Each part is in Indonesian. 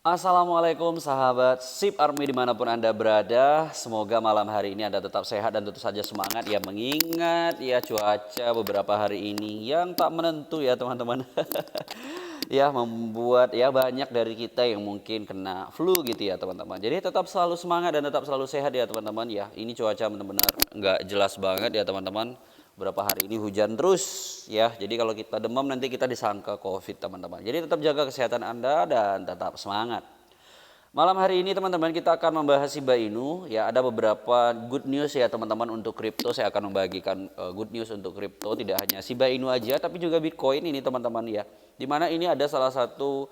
Assalamualaikum sahabat SIP Army dimanapun Anda berada. Semoga malam hari ini Anda tetap sehat dan tentu saja semangat ya, mengingat ya cuaca beberapa hari ini yang tak menentu ya teman-teman. Ya membuat ya banyak dari kita yang mungkin kena flu gitu ya teman-teman. Jadi tetap selalu semangat dan tetap selalu sehat ya teman-teman ya. Ini cuaca benar-benar nggak jelas banget ya teman-teman. Berapa hari ini hujan terus ya. Jadi kalau kita demam nanti kita disangka COVID teman-teman. Jadi tetap jaga kesehatan Anda dan tetap semangat. Malam hari ini teman-teman kita akan membahas Shiba Inu ya, ada beberapa good news ya teman-teman untuk kripto. Saya akan membagikan good news untuk kripto, tidak hanya Shiba Inu aja tapi juga Bitcoin ini teman-teman ya. Dimana ini ada salah satu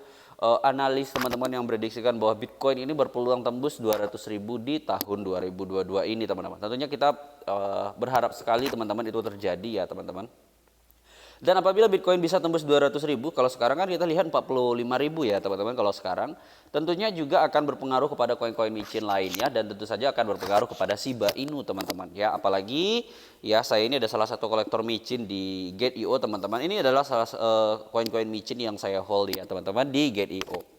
analis teman-teman yang prediksikan bahwa Bitcoin ini berpeluang tembus 200.000 di tahun 2022 ini teman-teman. Tentunya kita berharap sekali teman-teman itu terjadi ya teman-teman. Dan apabila Bitcoin bisa tembus 200.000, kalau sekarang kan kita lihat 45.000 ya teman-teman. Kalau sekarang tentunya juga akan berpengaruh kepada koin-koin micin lainnya dan tentu saja akan berpengaruh kepada Shiba Inu teman-teman ya. Apalagi ya saya ini ada salah satu kolektor micin di Gate.io teman-teman. Ini adalah salah koin-koin micin yang saya hold ya teman-teman di Gate.io.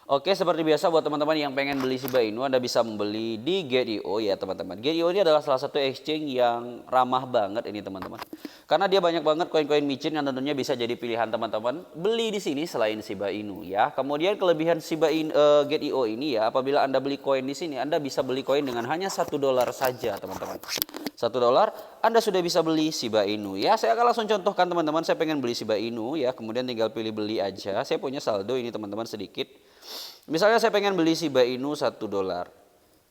Oke, seperti biasa buat teman-teman yang pengen beli Shiba Inu, Anda bisa membeli di Gate.io ya teman-teman. Gate.io ini adalah salah satu exchange yang ramah banget ini teman-teman. Karena dia banyak banget koin-koin micin yang tentunya bisa jadi pilihan teman-teman beli di sini selain Shiba Inu ya. Kemudian kelebihan Gate.io ini ya, apabila Anda beli koin di sini, Anda bisa beli koin dengan hanya $1 saja teman-teman. $1 Anda sudah bisa beli Shiba Inu ya. Saya akan langsung contohkan teman-teman, saya pengen beli Shiba Inu ya, kemudian tinggal pilih beli aja. Saya punya saldo ini teman-teman sedikit. Misalnya saya pengen beli Shiba Inu $1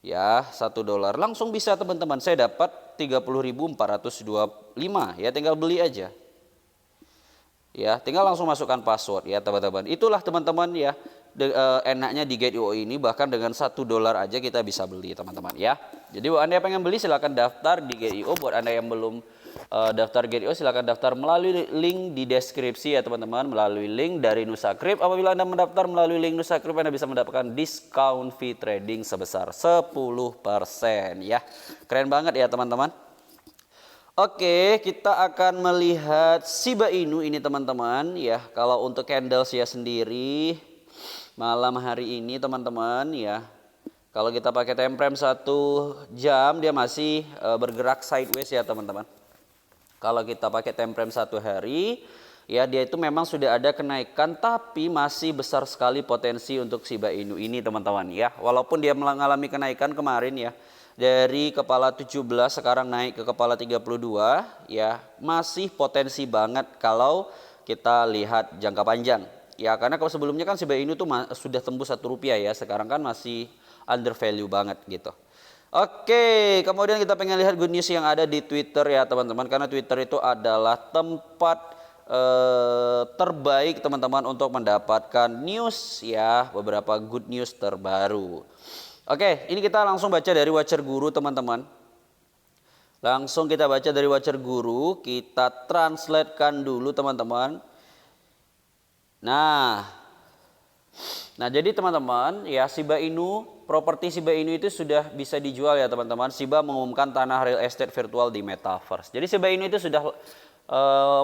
ya, $1 langsung bisa teman-teman, saya dapat 30.425 ya, tinggal beli aja ya, tinggal langsung masukkan password ya teman-teman. Itulah teman-teman ya enaknya di Gate.io ini, bahkan dengan $1 aja kita bisa beli teman-teman ya. Jadi buat Anda yang pengen beli silahkan daftar di Gate.io. Buat Anda yang belum daftar Gate.io silahkan daftar melalui link di deskripsi ya teman-teman, melalui link dari Nusakrip. Apabila Anda mendaftar melalui link Nusakrip, Anda bisa mendapatkan diskon fee trading sebesar 10% ya. Keren banget ya teman-teman. Oke, kita akan melihat Shiba Inu ini teman-teman ya. Kalau untuk candles ya sendiri malam hari ini teman-teman ya, kalau kita pakai time frame 1 jam dia masih bergerak sideways ya teman-teman. Kalau kita pakai time frame 1 hari ya, dia itu memang sudah ada kenaikan tapi masih besar sekali potensi untuk Shiba Inu ini teman-teman ya. Walaupun dia mengalami kenaikan kemarin ya, dari kepala 17 sekarang naik ke kepala 32 ya, masih potensi banget kalau kita lihat jangka panjang ya. Karena kalau sebelumnya kan Shiba Inu tuh sudah tembus Rp1 ya, sekarang kan masih under value banget gitu. Oke, kemudian kita pengen lihat good news yang ada di Twitter ya teman-teman, karena Twitter itu adalah tempat terbaik teman-teman untuk mendapatkan news ya, beberapa good news terbaru. Oke, ini kita langsung baca dari Watcher Guru teman-teman. Langsung kita baca dari Watcher Guru, kita translatekan dulu teman-teman. Nah jadi teman-teman ya, Shiba Inu, properti Shiba Inu itu sudah bisa dijual ya teman-teman. Shiba mengumumkan tanah real estate virtual di Metaverse. Jadi Shiba Inu itu sudah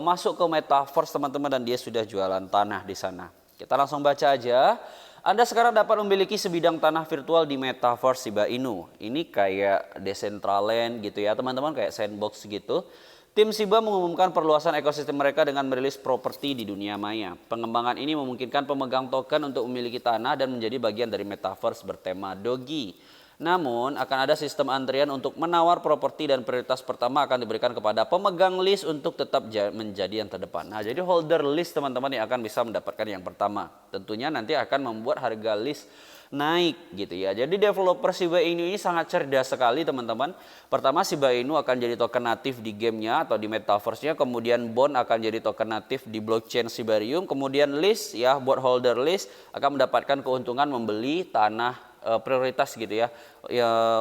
masuk ke Metaverse teman-teman, dan dia sudah jualan tanah di sana. Kita langsung baca aja. Anda sekarang dapat memiliki sebidang tanah virtual di Metaverse Shiba Inu. Ini kayak Decentraland gitu ya teman-teman, kayak sandbox gitu. Tim Shiba mengumumkan perluasan ekosistem mereka dengan merilis properti di dunia maya. Pengembangan ini memungkinkan pemegang token untuk memiliki tanah dan menjadi bagian dari Metaverse bertema Dogi. Namun akan ada sistem antrian untuk menawar properti, dan prioritas pertama akan diberikan kepada pemegang list untuk tetap menjadi yang terdepan. Nah, jadi holder list teman-teman yang akan bisa mendapatkan yang pertama. Tentunya nanti akan membuat harga list naik gitu ya. Jadi developer Shiba Inu ini sangat cerdas sekali teman-teman. Pertama, Shiba Inu akan jadi token natif di gamenya atau di Metaverse-nya. Kemudian Bond akan jadi token natif di blockchain Shibarium. Kemudian list ya, buat holder list akan mendapatkan keuntungan membeli tanah prioritas gitu ya,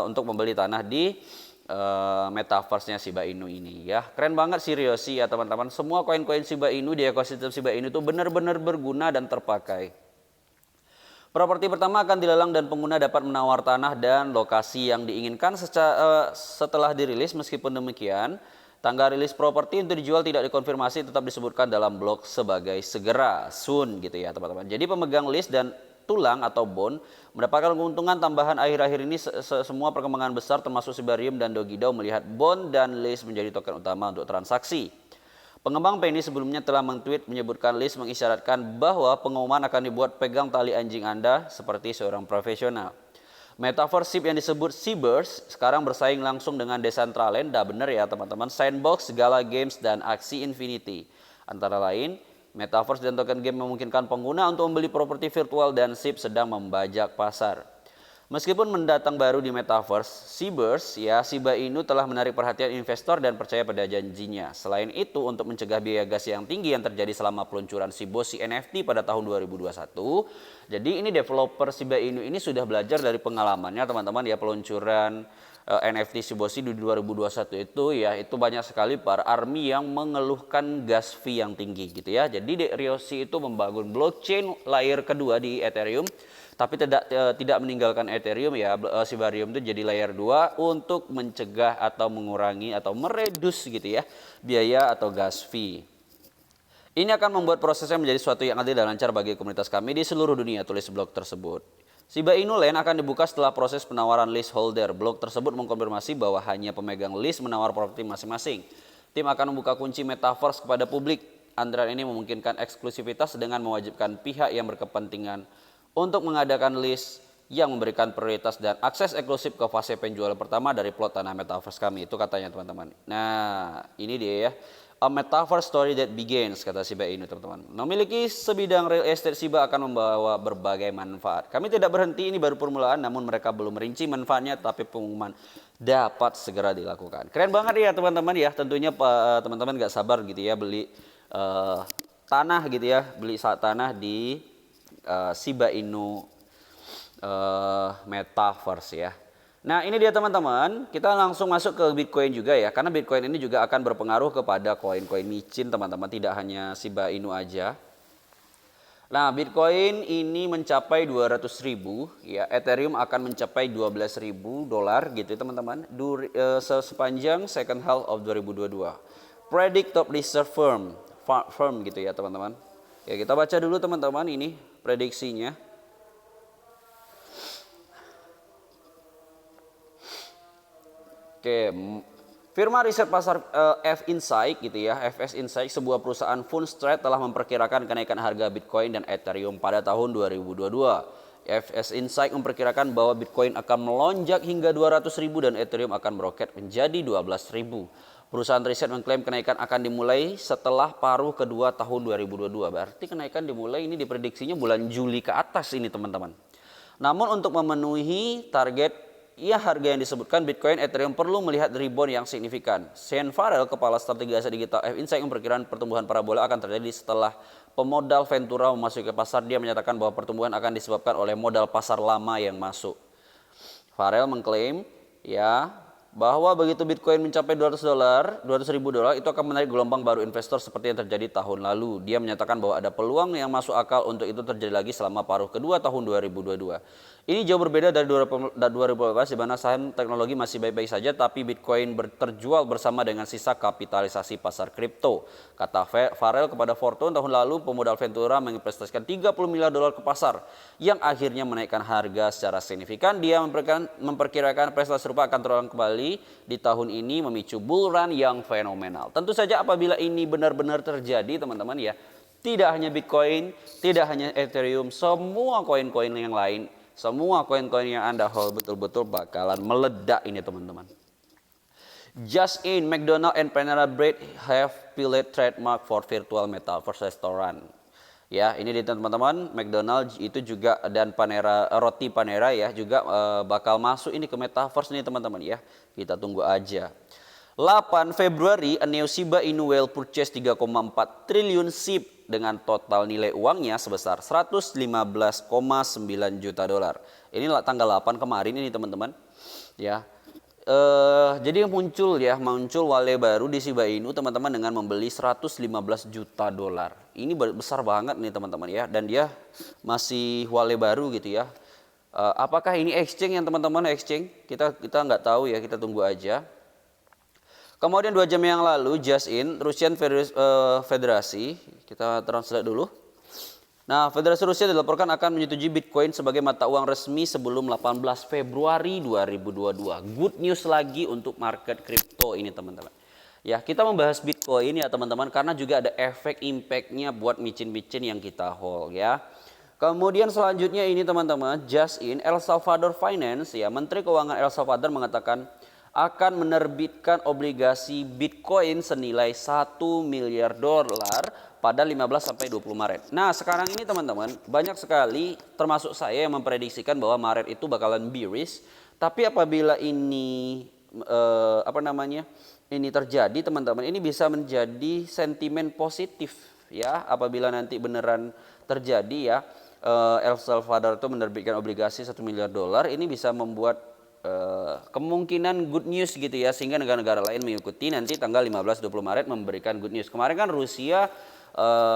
untuk membeli tanah di Metaverse-nya Shiba Inu ini ya. Keren banget seriously ya teman-teman. Semua koin-koin Shiba Inu di ekosistem Shiba Inu itu benar-benar berguna dan terpakai. Properti pertama akan dilelang dan pengguna dapat menawar tanah dan lokasi yang diinginkan setelah dirilis. Meskipun demikian, tanggal rilis properti untuk dijual tidak dikonfirmasi, tetap disebutkan dalam blog sebagai segera, soon gitu ya teman-teman. Jadi pemegang list dan tulang atau bone mendapatkan keuntungan tambahan akhir-akhir ini. Semua perkembangan besar termasuk Shibarium dan Dogidao melihat Bond dan Liz menjadi token utama untuk transaksi. Pengembang Penny sebelumnya telah meng-tweet menyebutkan Liz mengisyaratkan bahwa pengumuman akan dibuat pegang tali anjing Anda seperti seorang profesional. Metaverse SIP yang disebut Seaburst sekarang bersaing langsung dengan Decentraland, dah bener ya teman-teman, Sandbox, Gala Games, dan Axie Infinity. Antara lain, Metaverse dan token game memungkinkan pengguna untuk membeli properti virtual dan SIP sedang membajak pasar. Meskipun mendatang baru di Metaverse, Seaburst ya Shiba Inu telah menarik perhatian investor dan percaya pada janjinya. Selain itu, untuk mencegah biaya gas yang tinggi yang terjadi selama peluncuran Shiboshi NFT pada tahun 2021, jadi ini developer Shiba Inu ini sudah belajar dari pengalamannya teman-teman ya, peluncuran NFT Shiboshi di 2021 itu ya, itu banyak sekali para army yang mengeluhkan gas fee yang tinggi gitu ya. Jadi Ryoshi itu membangun blockchain layer kedua di Ethereum, tapi tidak meninggalkan Ethereum ya. Shibarium itu jadi layer 2 untuk mencegah atau mengurangi atau meredus gitu ya biaya atau gas fee. Ini akan membuat prosesnya menjadi suatu yang adil dan lancar bagi komunitas kami di seluruh dunia, tulis blog tersebut. Shiba Inu Land akan dibuka setelah proses penawaran leaseholder. Blog tersebut mengkonfirmasi bahwa hanya pemegang lease menawar properti masing-masing. Tim akan membuka kunci Metaverse kepada publik. Antrean ini memungkinkan eksklusivitas dengan mewajibkan pihak yang berkepentingan untuk mengadakan list yang memberikan prioritas dan akses eksklusif ke fase penjualan pertama dari plot tanah Metaverse kami. Itu katanya teman-teman. Nah, ini dia ya. A Metaverse story that begins, kata Shiba Inu teman-teman. Memiliki sebidang real estate, Shiba akan membawa berbagai manfaat. Kami tidak berhenti, ini baru permulaan, namun mereka belum merinci manfaatnya, tapi pengumuman dapat segera dilakukan. Keren banget ya teman-teman ya. Tentunya teman-teman gak sabar gitu ya beli tanah gitu ya, beli tanah di Shiba Inu Metaverse ya. Nah ini dia teman-teman, kita langsung masuk ke Bitcoin juga ya, karena Bitcoin ini juga akan berpengaruh kepada koin-koin micin teman-teman, tidak hanya Shiba Inu aja. Nah Bitcoin ini mencapai 200.000 ya, Ethereum akan mencapai 12.000 dolar gitu teman-teman, sepanjang second half of 2022. Predict top research firm gitu ya teman-teman. Ya kita baca dulu teman-teman ini prediksinya. Oke, firma riset pasar F-Insight gitu ya, FS Insight, sebuah perusahaan Fundstrat telah memperkirakan kenaikan harga Bitcoin dan Ethereum pada tahun 2022. FS Insight memperkirakan bahwa Bitcoin akan melonjak hingga 200.000 dan Ethereum akan meroket menjadi 12.000. Perusahaan riset mengklaim kenaikan akan dimulai setelah paruh kedua tahun 2022. Berarti kenaikan dimulai ini diprediksinya bulan Juli ke atas ini teman-teman. Namun untuk memenuhi target harga yang disebutkan, Bitcoin Ethereum perlu melihat rebound yang signifikan. Sean Farrell, kepala strategi aset digital F-Insight, memperkirakan pertumbuhan parabola akan terjadi setelah pemodal Ventura memasuki pasar. Dia menyatakan bahwa pertumbuhan akan disebabkan oleh modal pasar lama yang masuk. Farrell mengklaim ya bahwa begitu Bitcoin mencapai 200.000 dolar itu akan menarik gelombang baru investor seperti yang terjadi tahun lalu. Dia menyatakan bahwa ada peluang yang masuk akal untuk itu terjadi lagi selama paruh kedua tahun 2022. Ini jauh berbeda dari 2018 di mana saham teknologi masih baik-baik saja, tapi Bitcoin terjual bersama dengan sisa kapitalisasi pasar kripto. Kata Farrell kepada Fortune, tahun lalu pemodal Ventura menginvestasikan 30 miliar dolar ke pasar yang akhirnya menaikkan harga secara signifikan. Dia memperkirakan prestasi serupa akan terulang kembali di tahun ini, memicu bull run yang fenomenal. Tentu saja apabila ini benar-benar terjadi teman-teman ya, tidak hanya Bitcoin, tidak hanya Ethereum, semua koin-koin yang lain, semua koin-koin yang Anda hold betul-betul bakalan meledak ini teman-teman. Just in, McDonald's and Panera Bread have filed trademark for virtual metaverse restaurant. Ya, ini di teman-teman, McDonald's itu juga dan roti Panera ya juga bakal masuk ini ke metaverse nih teman-teman ya. Kita tunggu aja. 8 Februari, a new Shiba Inu will purchase 3,4 triliun SIP dengan total nilai uangnya sebesar 115,9 juta dolar. Ini tanggal 8 kemarin ini teman-teman. Ya. Jadi muncul wale baru di Shiba Inu teman-teman dengan membeli 115 juta dolar. Ini besar banget nih teman-teman ya, dan dia masih wale baru gitu ya. Apakah ini exchange yang teman-teman exchange? Kita nggak tahu ya, kita tunggu aja. Kemudian 2 jam yang lalu, Just in, Russian Federasi, kita translate dulu. Nah, Federasi Rusia dilaporkan akan menyetujui Bitcoin sebagai mata uang resmi sebelum 18 Februari 2022. Good news lagi untuk market kripto ini teman-teman. Ya, kita membahas Bitcoin ya teman-teman karena juga ada efek impactnya buat micin-micin yang kita hold ya. Kemudian selanjutnya ini teman-teman, just in El Salvador Finance ya, Menteri Keuangan El Salvador mengatakan akan menerbitkan obligasi Bitcoin senilai 1 miliar dolar pada 15 sampai 20 Maret. Nah, sekarang ini teman-teman, banyak sekali termasuk saya yang memprediksikan bahwa Maret itu bakalan bearish, tapi apabila ini ini terjadi teman-teman, ini bisa menjadi sentimen positif ya apabila nanti beneran terjadi ya. El Salvador itu menerbitkan obligasi 1 miliar dolar, ini bisa membuat kemungkinan good news gitu ya, sehingga negara-negara lain mengikuti nanti tanggal 15-20 Maret memberikan good news. Kemarin kan Rusia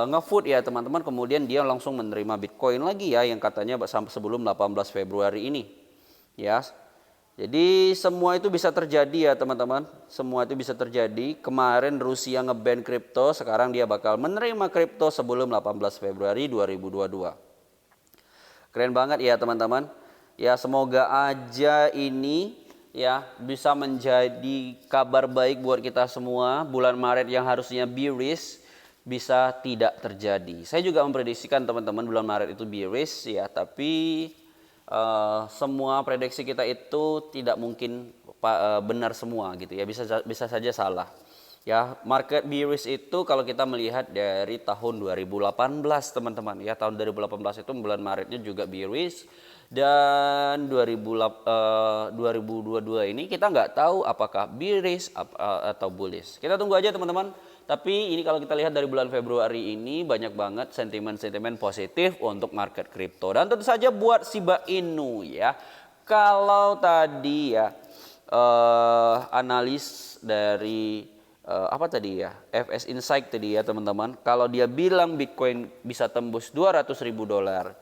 ngefood ya teman-teman, kemudian dia langsung menerima Bitcoin lagi ya yang katanya sebelum 18 Februari ini ya. Jadi semua itu bisa terjadi ya teman-teman, semua itu bisa terjadi. Kemarin Rusia ngeban kripto, sekarang dia bakal menerima kripto sebelum 18 Februari 2022. Keren banget ya teman-teman. Ya, semoga aja ini ya bisa menjadi kabar baik buat kita semua. Bulan Maret yang harusnya bearish bisa tidak terjadi. Saya juga memprediksikan teman-teman bulan Maret itu bearish ya, tapi semua prediksi kita itu tidak mungkin benar semua gitu ya, bisa saja salah. Ya, market bearish itu kalau kita melihat dari tahun 2018 teman-teman ya, tahun 2018 itu bulan Maretnya juga bearish. Dan 2022 ini kita nggak tahu apakah bearish atau bullish. Kita tunggu aja teman-teman. Tapi ini kalau kita lihat dari bulan Februari ini banyak banget sentimen-sentimen positif untuk market kripto. Dan tentu saja buat Shiba Inu ya. Kalau tadi ya analis dari FS Insight tadi ya teman-teman. Kalau dia bilang Bitcoin bisa tembus 200.000 dolar.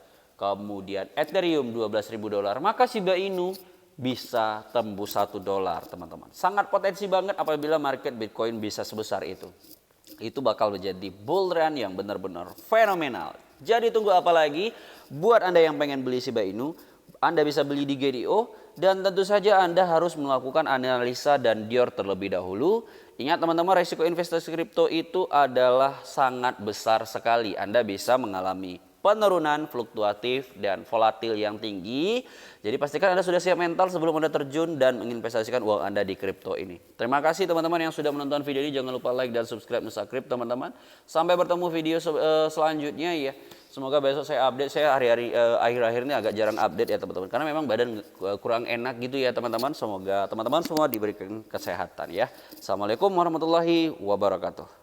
Kemudian Ethereum 12.000 dolar, maka Shiba Inu bisa tembus 1 dolar teman-teman. Sangat potensi banget apabila market Bitcoin bisa sebesar itu. Itu bakal menjadi bull run yang benar-benar fenomenal. Jadi tunggu apa lagi? Buat Anda yang pengen beli Shiba Inu, Anda bisa beli di GDO. Dan tentu saja Anda harus melakukan analisa dan dior terlebih dahulu. Ingat teman-teman, resiko investasi kripto itu adalah sangat besar sekali. Anda bisa mengalami penurunan fluktuatif dan volatil yang tinggi. Jadi pastikan Anda sudah siap mental sebelum Anda terjun dan menginvestasikan uang Anda di kripto ini. Terima kasih teman-teman yang sudah menonton video ini. Jangan lupa like dan subscribe Nusa Krip teman-teman. Sampai bertemu video selanjutnya ya. Semoga besok saya update. Saya hari-hari akhir-akhir ini agak jarang update ya teman-teman. Karena memang badan kurang enak gitu ya teman-teman. Semoga teman-teman semua diberikan kesehatan ya. Assalamualaikum warahmatullahi wabarakatuh.